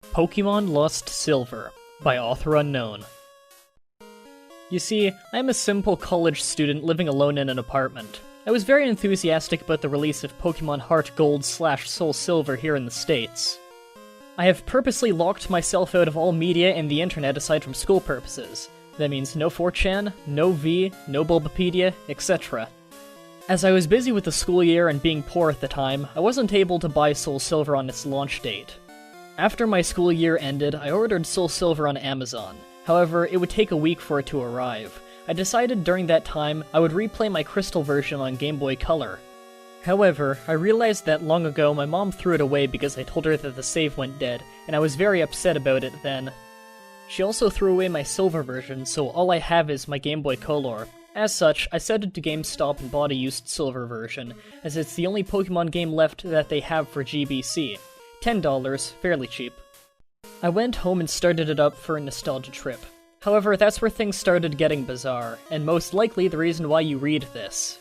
Pokémon Lost Silver by author unknown. You see, I'm a simple college student living alone in an apartment. I was very enthusiastic about the release of Pokémon Heart Gold / Soul Silver here in the States. I have purposely locked myself out of all media and the internet aside from school purposes. That means no 4chan, no V, no Bulbapedia, etc. As I was busy with the school year and being poor at the time, I wasn't able to buy Soul Silver on its launch date. After my school year ended, I ordered Soul Silver on Amazon. However, it would take a week for it to arrive. I decided during that time I would replay my Crystal version on Game Boy Color. However, I realized that long ago my mom threw it away because I told her that the save went dead, and I was very upset about it then. She also threw away my Silver version, so all I have is my Game Boy Color. As such, I sent it to GameStop and bought a used Silver version, as it's the only Pokemon game left that they have for GBC. $10, fairly cheap. I went home and started it up for a nostalgia trip. However, that's where things started getting bizarre, and most likely the reason why you read this.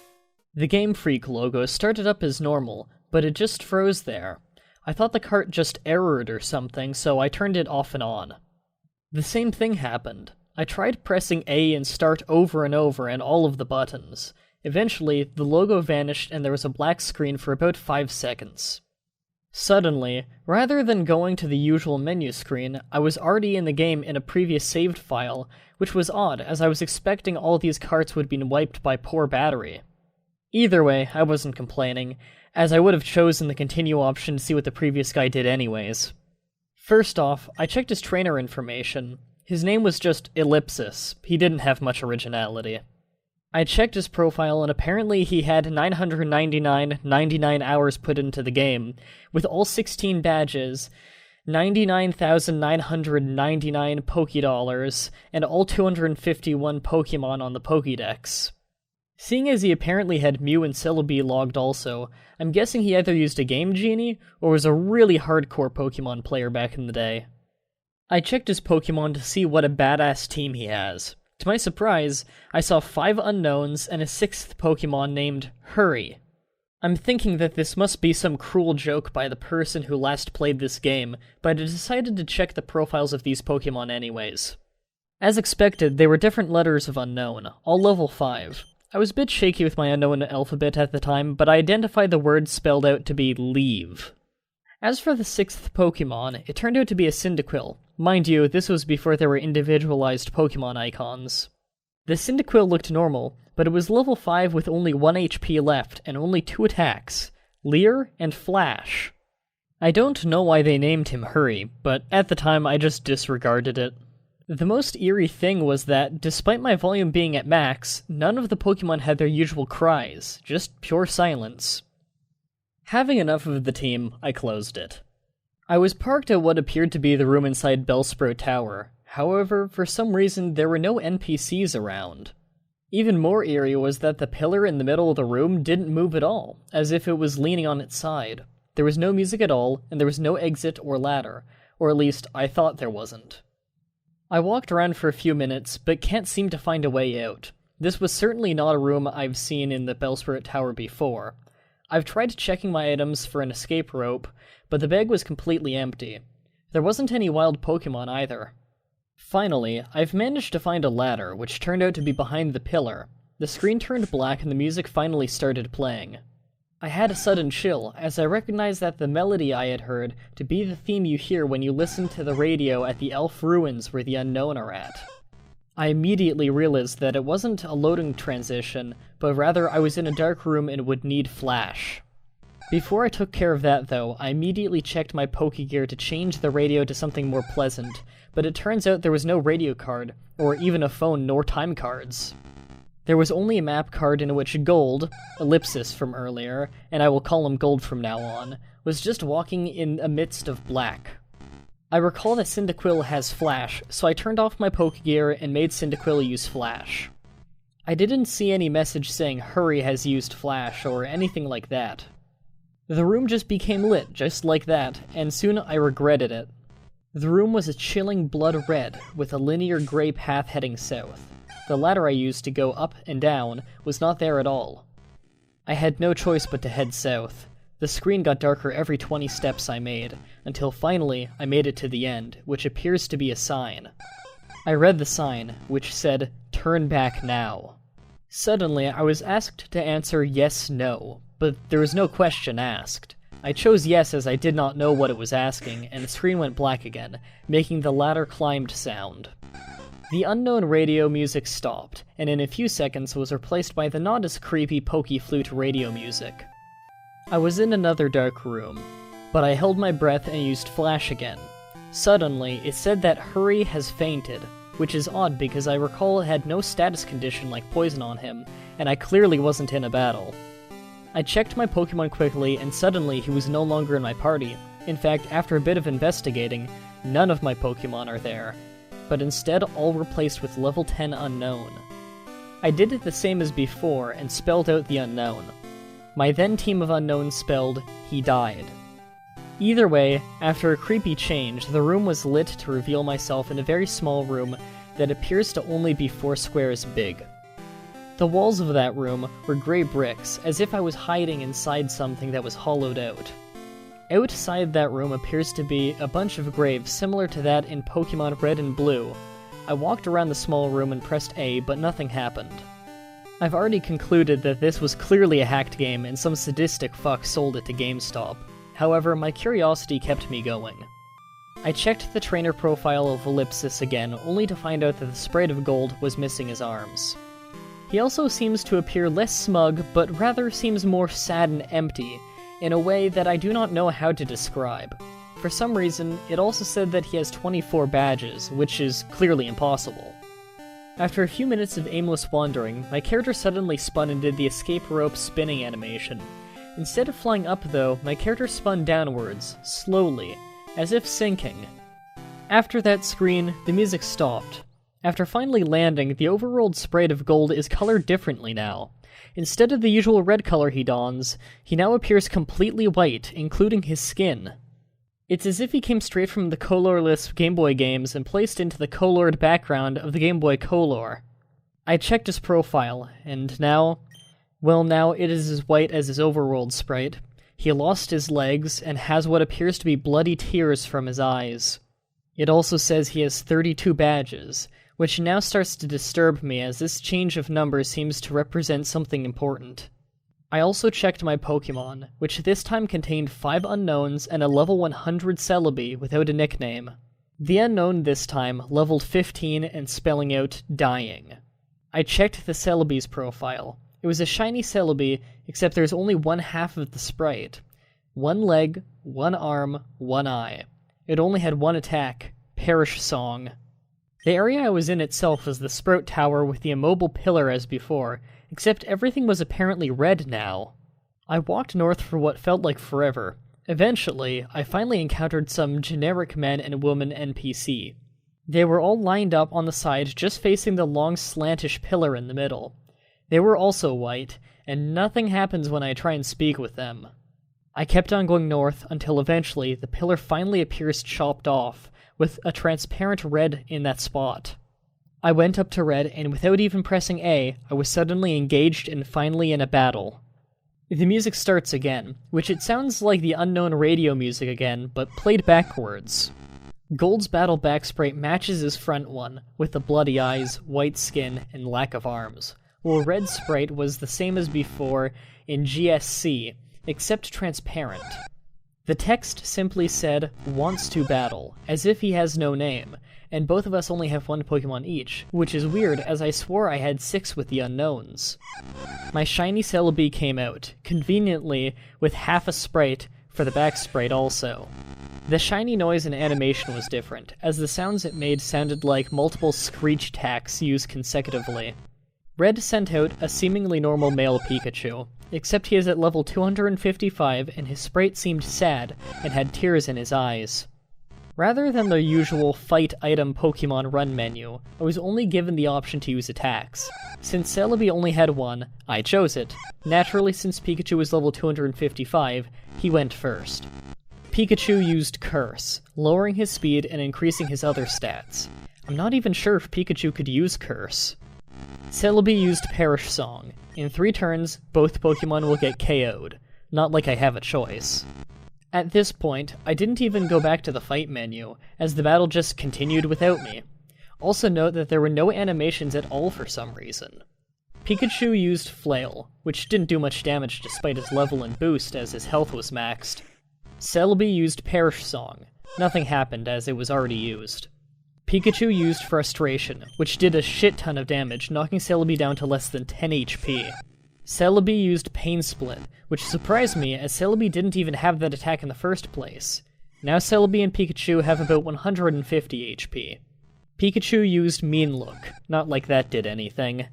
The Game Freak logo started up as normal, but it just froze there. I thought the cart just errored or something, so I turned it off and on. The same thing happened. I tried pressing A and start over and over and all of the buttons. Eventually, the logo vanished and there was a black screen for about 5 seconds. Suddenly, rather than going to the usual menu screen, I was already in the game in a previous saved file, which was odd as I was expecting all these carts would be wiped by poor battery. Either way, I wasn't complaining, as I would have chosen the continue option to see what the previous guy did anyways. First off, I checked his trainer information. His name was just Ellipsis. He didn't have much originality. I checked his profile and apparently he had 999 hours put into the game, with all 16 badges, 99,999 Pokédollars, and all 251 Pokemon on the Pokédex. Seeing as he apparently had Mew and Celebi logged also, I'm guessing he either used a Game Genie, or was a really hardcore Pokemon player back in the day. I checked his Pokemon to see what a badass team he has. To my surprise, I saw 5 unknowns and a 6th Pokemon named Hurry. I'm thinking that this must be some cruel joke by the person who last played this game, but I decided to check the profiles of these Pokemon anyways. As expected, they were different letters of unknown, all level 5. I was a bit shaky with my unknown alphabet at the time, but I identified the word spelled out to be leave. As for the 6th Pokemon, it turned out to be a Cyndaquil. Mind you, this was before there were individualized Pokemon icons. The Cyndaquil looked normal, but it was level 5 with only 1 HP left and only 2 attacks, Leer and Flash. I don't know why they named him Hurry, but at the time I just disregarded it. The most eerie thing was that, despite my volume being at max, none of the Pokemon had their usual cries, just pure silence. Having enough of the team, I closed it. I was parked at what appeared to be the room inside Bellsprout Tower. However, for some reason, there were no NPCs around. Even more eerie was that the pillar in the middle of the room didn't move at all, as if it was leaning on its side. There was no music at all, and there was no exit or ladder, or at least I thought there wasn't. I walked around for a few minutes, but can't seem to find a way out. This was certainly not a room I've seen in the Bellsprout Tower before. I've tried checking my items for an escape rope, but the bag was completely empty. There wasn't any wild Pokemon either. Finally, I've managed to find a ladder, which turned out to be behind the pillar. The screen turned black and the music finally started playing. I had a sudden chill, as I recognized that the melody I had heard to be the theme you hear when you listen to the radio at the Elf Ruins where the Unknown are at. I immediately realized that it wasn't a loading transition, but rather I was in a dark room and would need flash. Before I took care of that though, I immediately checked my Pokegear to change the radio to something more pleasant, but it turns out there was no radio card, or even a phone nor time cards. There was only a map card in which Gold, Ellipsis from earlier, and I will call him Gold from now on, was just walking in a midst of black. I recall that Cyndaquil has Flash, so I turned off my Pokegear and made Cyndaquil use Flash. I didn't see any message saying Hurry has used Flash or anything like that. The room just became lit, just like that, and soon I regretted it. The room was a chilling blood red, with a linear gray path heading south. The ladder I used to go up and down was not there at all. I had no choice but to head south. The screen got darker every 20 steps I made, until finally I made it to the end, which appears to be a sign. I read the sign, which said, "Turn back now." Suddenly, I was asked to answer yes, no, but there was no question asked. I chose yes as I did not know what it was asking, and the screen went black again, making the ladder climbed sound. The unknown radio music stopped, and in a few seconds was replaced by the not as creepy pokey flute radio music. I was in another dark room, but I held my breath and used flash again. Suddenly, it said that Hurry has fainted, which is odd because I recall it had no status condition like poison on him, and I clearly wasn't in a battle. I checked my Pokemon quickly, and suddenly he was no longer in my party. In fact, after a bit of investigating, none of my Pokemon are there, but instead all replaced with level 10 Unknown. I did it the same as before and spelled out the Unknown. My then team of Unknowns spelled, "He died." Either way, after a creepy change, the room was lit to reveal myself in a very small room that appears to only be 4 squares big. The walls of that room were gray bricks, as if I was hiding inside something that was hollowed out. Outside that room appears to be a bunch of graves similar to that in Pokemon Red and Blue. I walked around the small room and pressed A, but nothing happened. I've already concluded that this was clearly a hacked game and some sadistic fuck sold it to GameStop. However, my curiosity kept me going. I checked the trainer profile of Ellipsis again, only to find out that the Sprite of Gold was missing his arms. He also seems to appear less smug, but rather seems more sad and empty, in a way that I do not know how to describe. For some reason, it also said that he has 24 badges, which is clearly impossible. After a few minutes of aimless wandering, my character suddenly spun and did the escape rope spinning animation. Instead of flying up though, my character spun downwards, slowly, as if sinking. After that screen, the music stopped. After finally landing, the overworld Sprite of Gold is colored differently now. Instead of the usual red color he dons, he now appears completely white, including his skin. It's as if he came straight from the colorless Game Boy games and placed into the colored background of the Game Boy Color. I checked his profile, and now it is as white as his overworld sprite. He lost his legs and has what appears to be bloody tears from his eyes. It also says he has 32 badges, which now starts to disturb me as this change of numbers seems to represent something important. I also checked my Pokemon, which this time contained 5 Unknowns and a level 100 Celebi without a nickname. The Unknown this time leveled 15 and spelling out dying. I checked the Celebi's profile. It was a shiny Celebi, except there's only one half of the sprite. 1 leg, 1 arm, 1 eye. It only had 1 attack, Perish Song. The area I was in itself was the Sprout Tower with the immobile pillar as before, except everything was apparently red now. I walked north for what felt like forever. Eventually, I finally encountered some generic men and women NPC. They were all lined up on the side just facing the long slantish pillar in the middle. They were also white, and nothing happens when I try and speak with them. I kept on going north until eventually the pillar finally appears chopped off, with a transparent red in that spot. I went up to Red, and without even pressing A, I was suddenly engaged and finally in a battle. The music starts again, which it sounds like the Unknown radio music again, but played backwards. Gold's battle back sprite matches his front one, with the bloody eyes, white skin, and lack of arms, while Red's sprite was the same as before in GSC, except transparent. The text simply said, "wants to battle," as if he has no name, and both of us only have 1 Pokemon each, which is weird as I swore I had 6 with the Unknowns. My shiny Celebi came out, conveniently with half a sprite for the back sprite also. The shiny noise and animation was different, as the sounds it made sounded like multiple screech tacks used consecutively. Red sent out a seemingly normal male Pikachu, except he is at level 255 and his sprite seemed sad and had tears in his eyes. Rather than the usual fight item Pokemon run menu, I was only given the option to use attacks. Since Celebi only had 1, I chose it. Naturally, since Pikachu was level 255, he went first. Pikachu used Curse, lowering his speed and increasing his other stats. I'm not even sure if Pikachu could use Curse. Celebi used Perish Song. In 3 turns, both Pokemon will get KO'd. not like I have a choice. At this point, I didn't even go back to the fight menu, as the battle just continued without me. Also note that there were no animations at all for some reason. Pikachu used Flail, which didn't do much damage despite his level and boost as his health was maxed. Celebi used Perish Song. Nothing happened as it was already used. Pikachu used Frustration, which did a shit ton of damage, knocking Celebi down to less than 10 HP. Celebi used Pain Split, which surprised me as Celebi didn't even have that attack in the first place. Now Celebi and Pikachu have about 150 HP. Pikachu used Mean Look, not like that did anything.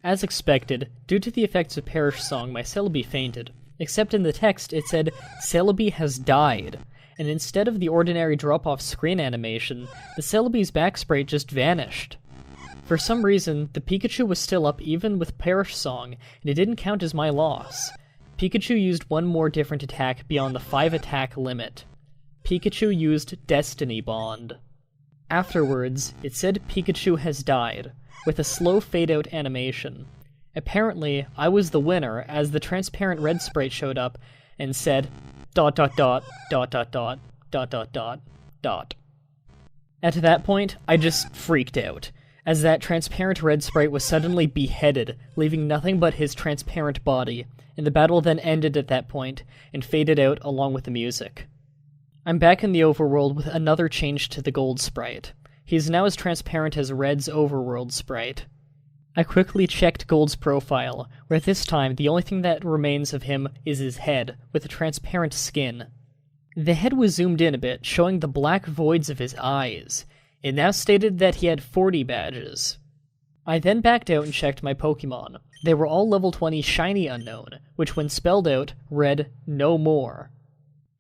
As expected, due to the effects of Perish Song, my Celebi fainted, except in the text it said, Celebi has died, and instead of the ordinary drop-off screen animation, the Celebi's back sprite just vanished. For some reason, the Pikachu was still up even with Perish Song, and it didn't count as my loss. Pikachu used one more different attack beyond the 5 attack limit. Pikachu used Destiny Bond. Afterwards, it said Pikachu has died, with a slow fade-out animation. Apparently, I was the winner as the transparent red sprite showed up and said, ... At that point, I just freaked out, as that transparent red sprite was suddenly beheaded, leaving nothing but his transparent body, and the battle then ended at that point, and faded out along with the music. I'm back in the overworld with another change to the gold sprite. He is now as transparent as Red's overworld sprite. I quickly checked Gold's profile, where this time the only thing that remains of him is his head, with a transparent skin. The head was zoomed in a bit, showing the black voids of his eyes. It now stated that he had 40 badges. I then backed out and checked my Pokemon. They were all level 20 Shiny Unknown, which when spelled out, read, no more.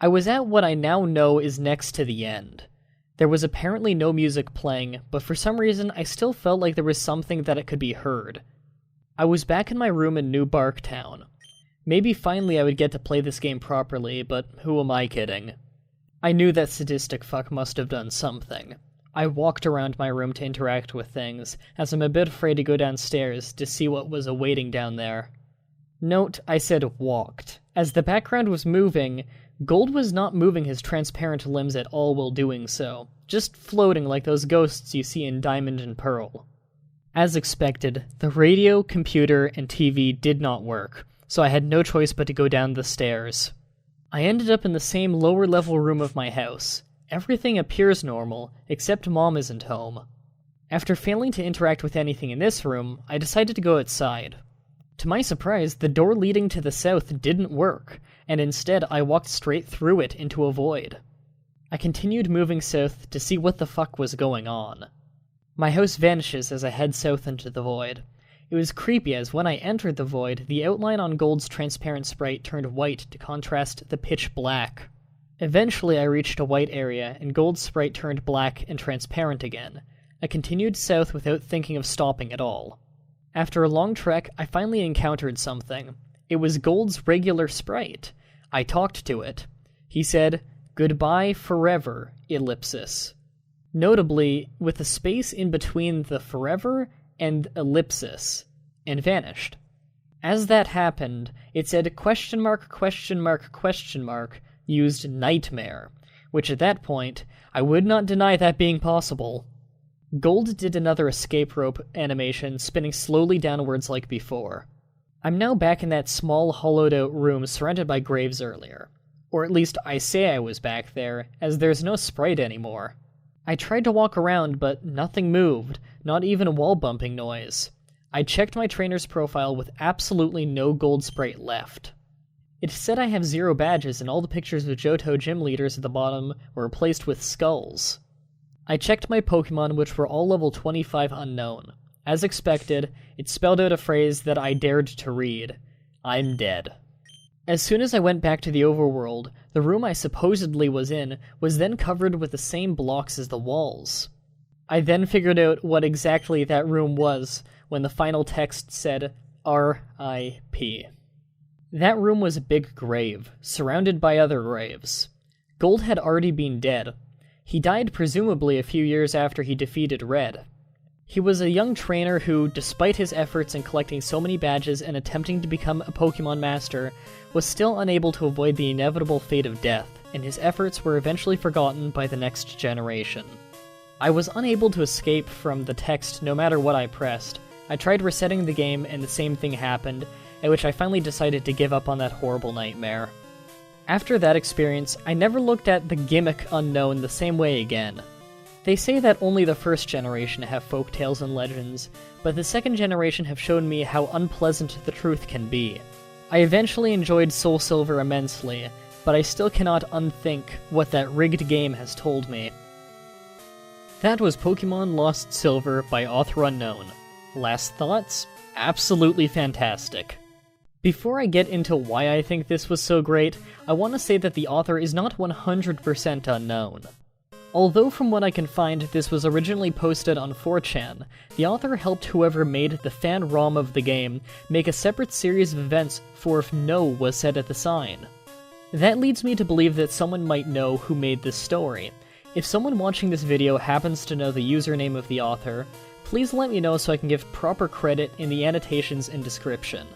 I was at what I now know is next to the end. There was apparently no music playing, but for some reason I still felt like there was something that it could be heard. I was back in my room in New Bark Town. Maybe finally I would get to play this game properly, but who am I kidding? I knew that sadistic fuck must have done something. I walked around my room to interact with things, as I'm a bit afraid to go downstairs to see what was awaiting down there. Note, I said walked. As the background was moving, Gold was not moving his transparent limbs at all while doing so, just floating like those ghosts you see in Diamond and Pearl. As expected, the radio, computer, and TV did not work, so I had no choice but to go down the stairs. I ended up in the same lower-level room of my house. Everything appears normal, except Mom isn't home. After failing to interact with anything in this room, I decided to go outside. To my surprise, the door leading to the south didn't work, and instead I walked straight through it into a void. I continued moving south to see what the fuck was going on. My house vanishes as I head south into the void. It was creepy as when I entered the void, the outline on Gold's transparent sprite turned white to contrast the pitch black. Eventually I reached a white area, and Gold's sprite turned black and transparent again. I continued south without thinking of stopping at all. After a long trek, I finally encountered something. It was Gold's regular sprite. I talked to it. He said, "Goodbye forever, ellipsis." Notably, with a space in between the forever and ellipsis, and vanished. As that happened, it said question mark, used nightmare, which at that point, I would not deny that being possible. Gold did another escape rope animation, spinning slowly downwards like before. I'm now back in that small hollowed-out room surrounded by graves earlier. Or at least I say I was back there, as there's no sprite anymore. I tried to walk around, but nothing moved, not even a wall-bumping noise. I checked my trainer's profile with absolutely no gold sprite left. It said I have 0 badges and all the pictures of Johto gym leaders at the bottom were replaced with skulls. I checked my Pokemon, which were all level 25 unknown. As expected, it spelled out a phrase that I dared to read. I'm dead. As soon as I went back to the overworld, the room I supposedly was in was then covered with the same blocks as the walls. I then figured out what exactly that room was when the final text said, R.I.P. That room was a big grave, surrounded by other graves. Gold had already been dead. He died presumably a few years after he defeated Red. He was a young trainer who, despite his efforts in collecting so many badges and attempting to become a Pokemon Master, was still unable to avoid the inevitable fate of death, and his efforts were eventually forgotten by the next generation. I was unable to escape from the text no matter what I pressed. I tried resetting the game and the same thing happened, at which I finally decided to give up on that horrible nightmare. After that experience, I never looked at the gimmick Unown the same way again. They say that only the first generation have folktales and legends, but the second generation have shown me how unpleasant the truth can be. I eventually enjoyed Soul Silver immensely, but I still cannot unthink what that rigged game has told me. That was Pokemon Lost Silver by author unknown. Last thoughts? Absolutely fantastic. Before I get into why I think this was so great, I want to say that the author is not 100% unknown. Although from what I can find, this was originally posted on 4chan, the author helped whoever made the fan ROM of the game make a separate series of events for if no was said at the sign. That leads me to believe that someone might know who made this story. If someone watching this video happens to know the username of the author, please let me know so I can give proper credit in the annotations and description.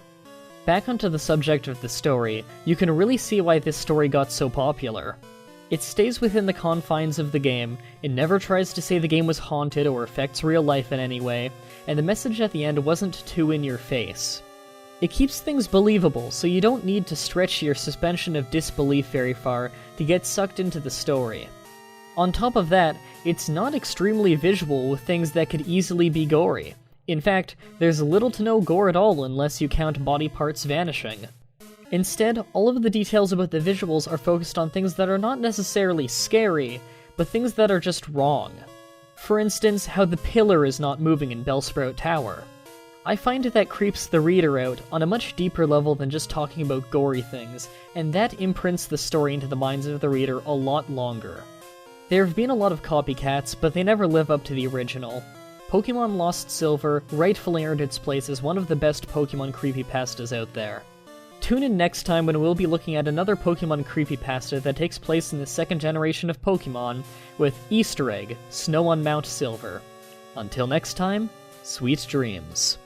Back onto the subject of the story, you can really see why this story got so popular. It stays within the confines of the game, it never tries to say the game was haunted or affects real life in any way, and the message at the end wasn't too in your face. It keeps things believable, so you don't need to stretch your suspension of disbelief very far to get sucked into the story. On top of that, it's not extremely visual with things that could easily be gory. In fact, there's little to no gore at all unless you count body parts vanishing. Instead, all of the details about the visuals are focused on things that are not necessarily scary, but things that are just wrong. For instance, how the pillar is not moving in Bellsprout Tower. I find that creeps the reader out on a much deeper level than just talking about gory things, and that imprints the story into the minds of the reader a lot longer. There have been a lot of copycats, but they never live up to the original. Pokemon Lost Silver rightfully earned its place as one of the best Pokemon Creepypastas out there. Tune in next time when we'll be looking at another Pokemon Creepypasta that takes place in the second generation of Pokemon, with Easter Egg, Snow on Mount Silver. Until next time, sweet dreams.